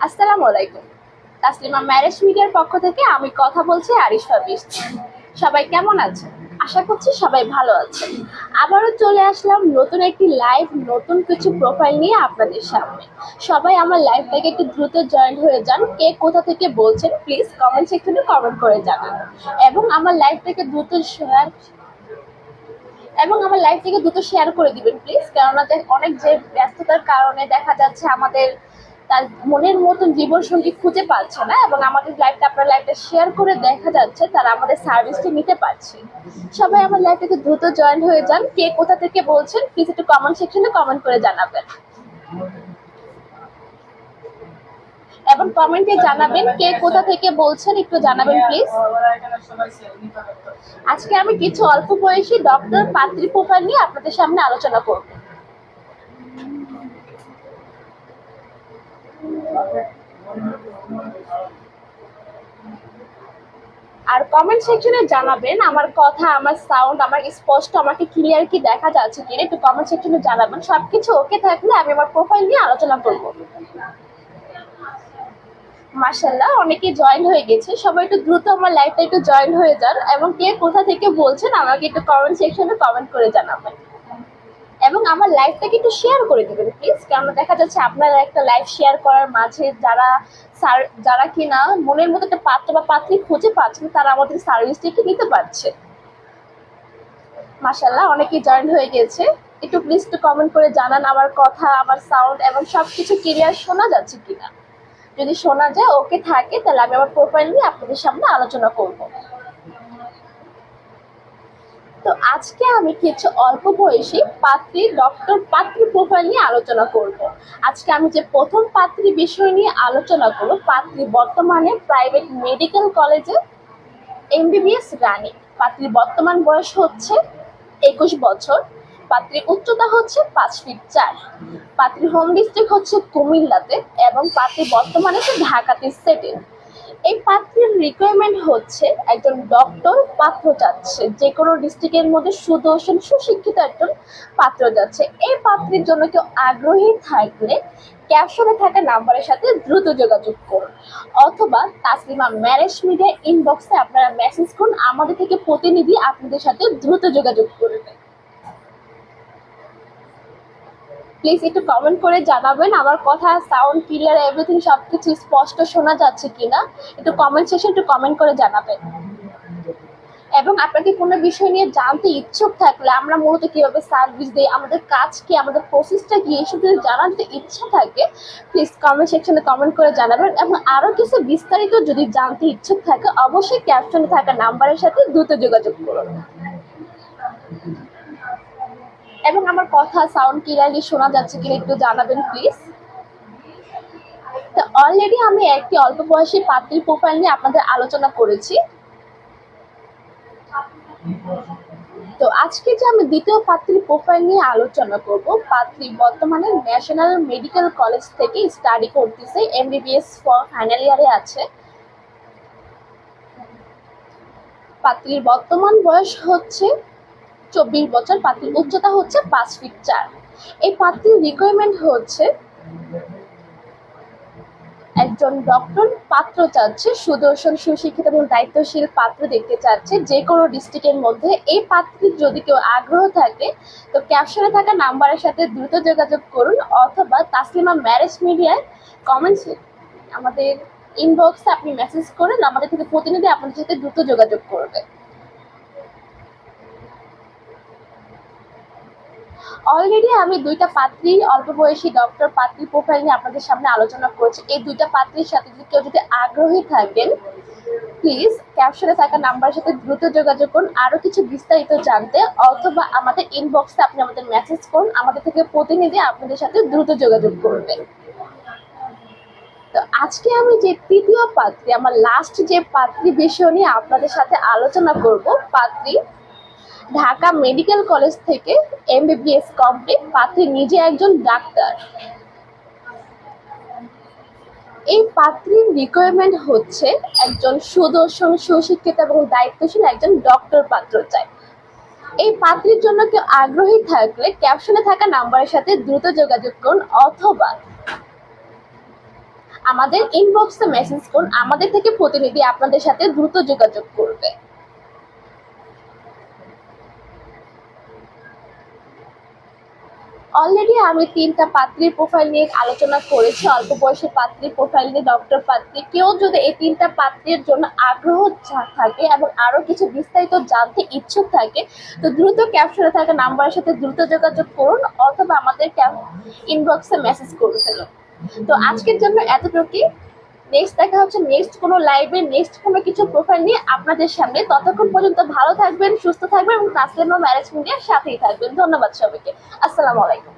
আসসালামু আলাইকুম। তাসলিমা ম্যারেজ মিডিয়ার পক্ষ থেকে আমি কথা বলছি আরিশা বৃষ্টি। সবাই কেমন আছেন? আশা করছি সবাই ভালো আছেন। আবারও চলে আসলাম নতুন একটি লাইভ, নতুন কিছু প্রোফাইল নিয়ে আপনাদের সামনে। সবাই আমার লাইভটাকে একটু দ্রুত জয়েন হয়ে যান। কে কোথা থেকে বলছেন প্লিজ কমেন্ট সেকশনে কমেন্ট করে জানান। এবং আমার লাইভটাকে দ্রুত শেয়ার শেয়ার করে দিবেন প্লিজ, কেননা অনেক যে ব্যস্ততার কারণে দেখা যাচ্ছে আমাদের তার মনের মতন জীবনসঙ্গী খুঁজে পাচ্ছে না, এবং আমাদের আপনার লাইভটা শেয়ার করে দেখা যাচ্ছে তারা আমাদের সার্ভিসটি নিতে পারছে। সবাই আমার লাইভটাকে দ্রুত জয়েন হয়ে যান। কে কোথা থেকে বলছেন প্লিজ একটু কমেন্ট সেকশনে কমেন্ট করে জানাবেন, এবং কমেন্টে জানাবেন কে কোথা থেকে বলছেন, একটু জানাবেন প্লিজ। আজকে আমি কিছু অল্প বয়সী ডক্টর পাত্রী প্রোফাইল নিয়ে আপনাদের সামনে আলোচনা করব। আর কমেন্ট সেকশনে জানাবেন আমার কথা, আমার সাউন্ড, আমার স্পষ্ট, আমাকে ক্লিয়ার কি দেখা যাচ্ছে কিনা, একটু কমেন্ট সেকশনে জানাবেন। সবকিছু ওকে থাকলে আমি আমার প্রোফাইল নিয়ে আলোচনা করব। মাশাআল্লাহ, অনেকেই জয়েন হয়ে গেছে। সবাই একটু দ্রুত আমার লাইভটা একটু জয়েন হয়ে যান, এবং কে কোথা থেকে বলছেন আমাকে একটু কমেন্ট সেকশনে কমেন্ট করে জানাবেন, এবং আমার লাইভটাকে একটু শেয়ার করে দিবেন প্লিজ। কারণ দেখা যাচ্ছে আপনারা একটা লাইভ শেয়ার করার মাঝে যারা কিনা মনের মতো একটা পাত্র বা পাত্রী খুঁজে পাচ্ছেন, তারা আমাদের সার্ভিসটিকে নিতে পারছে। মাশাআল্লাহ, অনেকেই জয়েন হয়ে গেছে। একটু প্লিজ একটু কমেন্ট করে জানান আমার কথা, আমার সাউন্ড এবং সবকিছু ক্লিয়ার শোনা যাচ্ছে কিনা। যদি শোনা যায়, ওকে থাকে, তাহলে আমি আমার প্রোফাইল নিয়ে আপনাদের সামনে আলোচনা করব। তো আজকে আমি কিছু অল্প বয়সী ডক্টর পাত্রী প্রোফাইল নিয়ে আলোচনা করব। আজকে আমি যে প্রথম পাত্রী বিষয় নিয়ে আলোচনা করব, পাত্রী বর্তমানে প্রাইভেট মেডিকেল কলেজে এমবিবিএস রানী। পাত্রীর বর্তমান বয়স হচ্ছে 21 বছর। পাত্রীর উচ্চতা হচ্ছে 5 ফিট 4। পাত্রীর হোম ডিস্ট্রিক্ট হচ্ছে কুমিল্লাতে, এবং পাত্রী বর্তমানে ঢাকাতে সেটেল। এই পাত্রীর রিকোয়ারমেন্ট হচ্ছে একজন ডক্টর পাত্র চাচ্ছে, যে কোনো ডিস্ট্রিক্টের মধ্যে সুদর্শন সুশিক্ষিত একজন পাত্র যাচ্ছে। এই পাত্রীর জন্য কেউ আগ্রহী থাকলে ক্যাপশনে থাকা নাম্বারের সাথে দ্রুত যোগাযোগ করুন, অথবা তাসলিমা ম্যারেজ মিডিয়া ইনবক্সে আপনারা মেসেজ করুন। আমাদের থেকে প্রতিনিধি আপনাদের সাথে দ্রুত যোগাযোগ করবে। প্লিজ একটু কমেন্ট করে জানাবেন আমার কথা, সাউন্ড ক্লিয়ার, এভরিথিং সবকিছু স্পষ্ট শোনা যাচ্ছে কিনা। একটু কমেন্ট সেকশন একটু কমেন্ট করে জানাবেন। এবং আপনাকে কোনো বিষয় নিয়ে জানতে ইচ্ছুক থাকলে, আমরা মূলত কিভাবে সার্ভিস দিই, আমাদের কাজ কি, আমাদের প্রসেসটা কি, এসব যদি জানার যদি ইচ্ছা থাকে প্লিজ কমেন্ট সেকশনে কমেন্ট করে জানাবেন। এবং আরও কিছু বিস্তারিত যদি জানতে ইচ্ছুক থাকে, অবশ্যই ক্যাপশনে থাকা নাম্বারের সাথে দ্রুত যোগাযোগ করুন। এবং আমার কথা সাউন্ড ক্লিয়ারলি শোনা যাচ্ছে কিনা একটু জানাবেন প্লিজ। তো অলরেডি আমি একটি অল্প বয়সী পাত্রী প্রোফাইল নিয়ে আপনাদের আলোচনা করেছি। তো আজকে যে আমি দ্বিতীয় পাত্রী প্রোফাইল নিয়ে আলোচনা করব, পাত্রী বর্তমানে ন্যাশনাল মেডিকেল কলেজ থেকে স্টাডি করতেছে, এমবিবিএস ফাইনাল ইয়ারে আছে। পাত্রীর বর্তমান বয়স হচ্ছে 24 বছর। পাত্রীর উচ্চতা হচ্ছে 5 ফিট 4। এই পাত্রীর রিকোয়ারমেন্ট হচ্ছে একজন ডক্টর পাত্র চাচ্ছে, সুদর্শন সুশিক্ষিত এবং দায়িত্বশীল পাত্র দেখতে চাচ্ছে যে কোনো ডিস্ট্রিক্টের মধ্যে। এই পাত্রীর যদি কেউ আগ্রহ থাকে তো ক্যাপশনে থাকা নাম্বারের সাথে দ্রুত যোগাযোগ করুন, অথবা তাসলিমা ম্যারেজ মিডিয়ায় কমেন্টস আমাদের ইনবক্সে আপনি মেসেজ করেন, আমাদের থেকে প্রতিনিধি আপনাদের সাথে দ্রুত যোগাযোগ করবে। অলরেডি আমি দুইটা পাত্রী অল্প বয়সী ডক্টর পাত্রী প্রোফাইল নিয়ে আপনাদের সামনে আলোচনা করেছি। এই দুইটা পাত্রীর সাথে যদি কেউ আগ্রহী থাকেন প্লিজ ক্যাপশনে থাকা নাম্বারের সাথে দ্রুত যোগাযোগ করুন আরো কিছু বিস্তারিত জানতে, অথবা আমাদের ইনবক্সে আপনি আমাদের মেসেজ করুন, আমাদের থেকে প্রতিনিধি আপনাদের সাথে দ্রুত যোগাযোগ করবেন। তো আজকে আমি যে তৃতীয় পাত্রী, আমার লাস্ট যে পাত্রী বিষয় নিয়ে আপনাদের সাথে আলোচনা করব, পাত্রী ঢাকা মেডিকেল কলেজ থেকে এমবিবিএস কমপ্লিট। পাত্রী নিজে একজন ডাক্তার। এই পাত্রীর রিকোয়ারমেন্ট হচ্ছে একজন সুদর্শন সুশিক্ষিত এবং দায়িত্বশীল একজন ডক্টর পাত্র চাই। এই পাত্রীর জন্য কেউ আগ্রহী থাকলে ক্যাপশনে থাকা নাম্বারের সাথে দ্রুত যোগাযোগ করুন, অথবা আমাদের ইনবক্সে মেসেজ করুন, আমাদের থেকে প্রতিনিধি আপনাদের সাথে দ্রুত যোগাযোগ করবে। অলরেডি আমি 3টা পাত্রীর প্রোফাইল নিয়ে আলোচনা করেছি, অল্প বয়সী পাত্রীর প্রোফাইল নিয়ে, ডক্টর পাত্রী। কেউ যদি এই 3টা পাত্রীর জন্য আগ্রহ থাকে এবং আরো কিছু বিস্তারিত জানতে ইচ্ছুক থাকে, তো দ্রুত ক্যাপশনে থাকা নাম্বারের সাথে দ্রুত যোগাযোগ করুন অথবা আমাদের ইনবক্সে মেসেজ করে ফেলুন। তো আজকের জন্য এতটুকুই। নেক্সট দেখা হচ্ছে নেক্সট কোনো লাইভে, নেক্সট কোনো কিছু প্রোফাইল নিয়ে আপনাদের সামনে। ততক্ষণ পর্যন্ত ভালো থাকবেন, সুস্থ থাকবেন এবং তাসলিমা ম্যারেজ মিডিয়ার সাথেই থাকবেন। ধন্যবাদ সবাইকে। আসসালামু আলাইকুম।